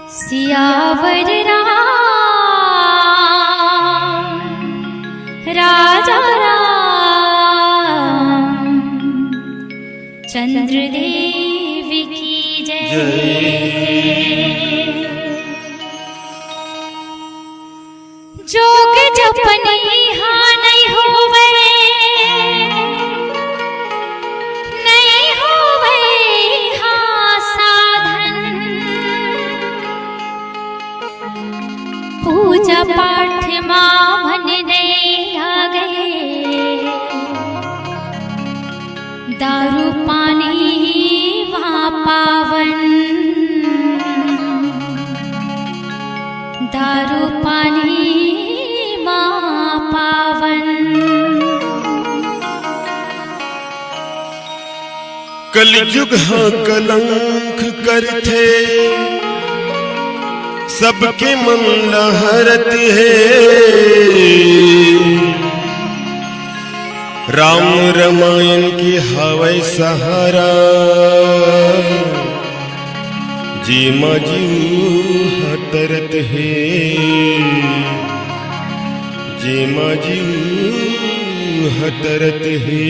सियावर राम राजा राम चंद्रदेव की जय। जोग जपने हाँ नहीं होवे, नहीं होवे हाँ साधन। पूजा पाठ माँ मन नहीं लागे, दारू पानी माँ पावन। दारू पानी माँ पावन। कलयुग हाँ कलंक करते, सबके मन लहरत है। राम रामायण की हवै सहारा, जी मजू हतरत है। जी मजू हतरत है।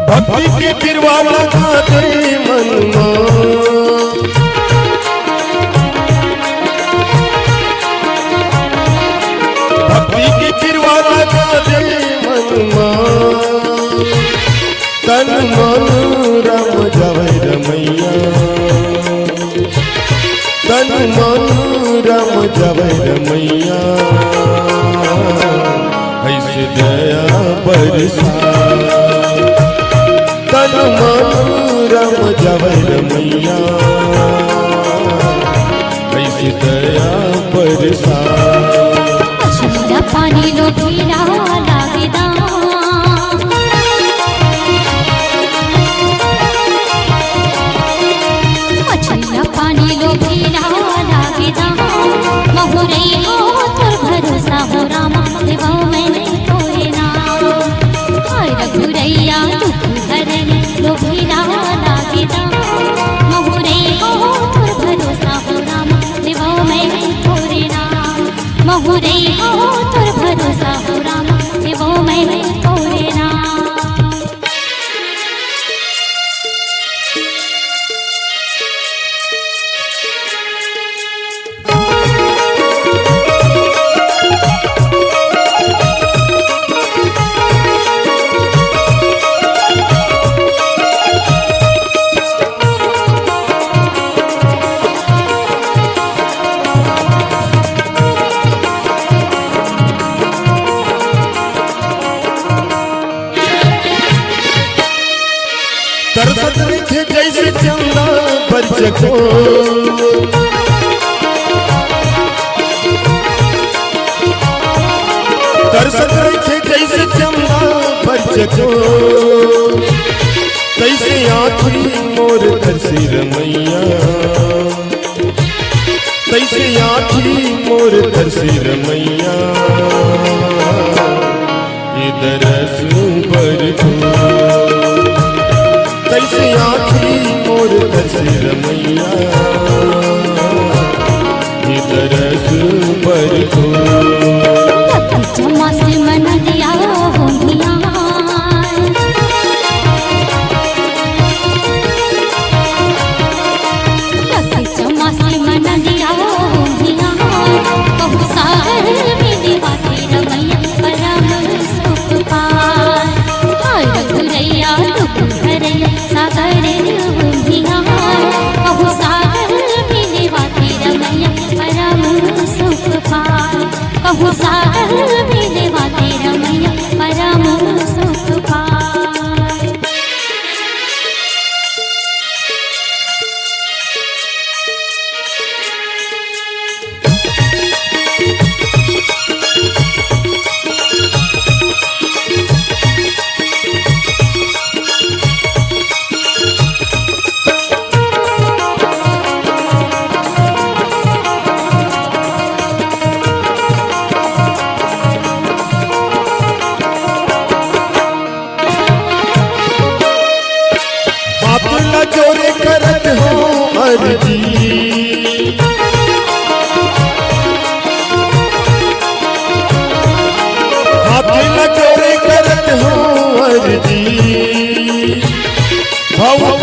भक्ति के किरवा लगा दे मन में, भक्ति के किरवा लगा दे मन में। तन मन रम जावे रमैया, तन मन रम जावे रमैया। ऐसे दया बरसा, तन मन रम जावे रमैया। ऐसी दया बरसा। मछलिया पानी लो पीला लागे दाम, मछलिया पानी लो पीला लागे दाम। महुरे हो तुर भरोसा हो रामा, देवा मैंने तोरे नाम। हाय रघुरैया दुख हरन लो पीला लागे दाम। महुरे हो तुर भरोसा हो रामा, देवा मैंने तोरे नाम। महुरे हो तुर भरोसा हो रामा, देवा मैंने तोरे नाम। तरसत रखे जैसे चंदा बरचको, तरसत रखे जैसे चंदा बरचको। तैसे आँखी मोर तरसी रमैया, तैसे आँखी मोर तरसी रमैया। ये दरस बरको, तैसे आँखी मोर तरसी रमैया। ये दरस बरको। चम्मा से मन दिया हो मिया, चम्मा से मन दिया हो मिया। बहु सागर में दिवाती रमैया, परम सुख पार। हाय रघुरैया दुख हरैया, सागर हो मिया। बहु सागर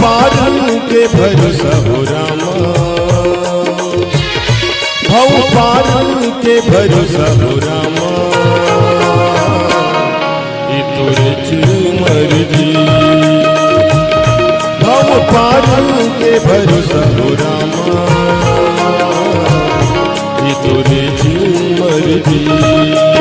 पारन के भरोसा हो रामा, भव पारन के भरोसा हो रामा, ये तुझ मर्जी। भव पारन के भरोसा हो रामा, ये तुझ मर्जी।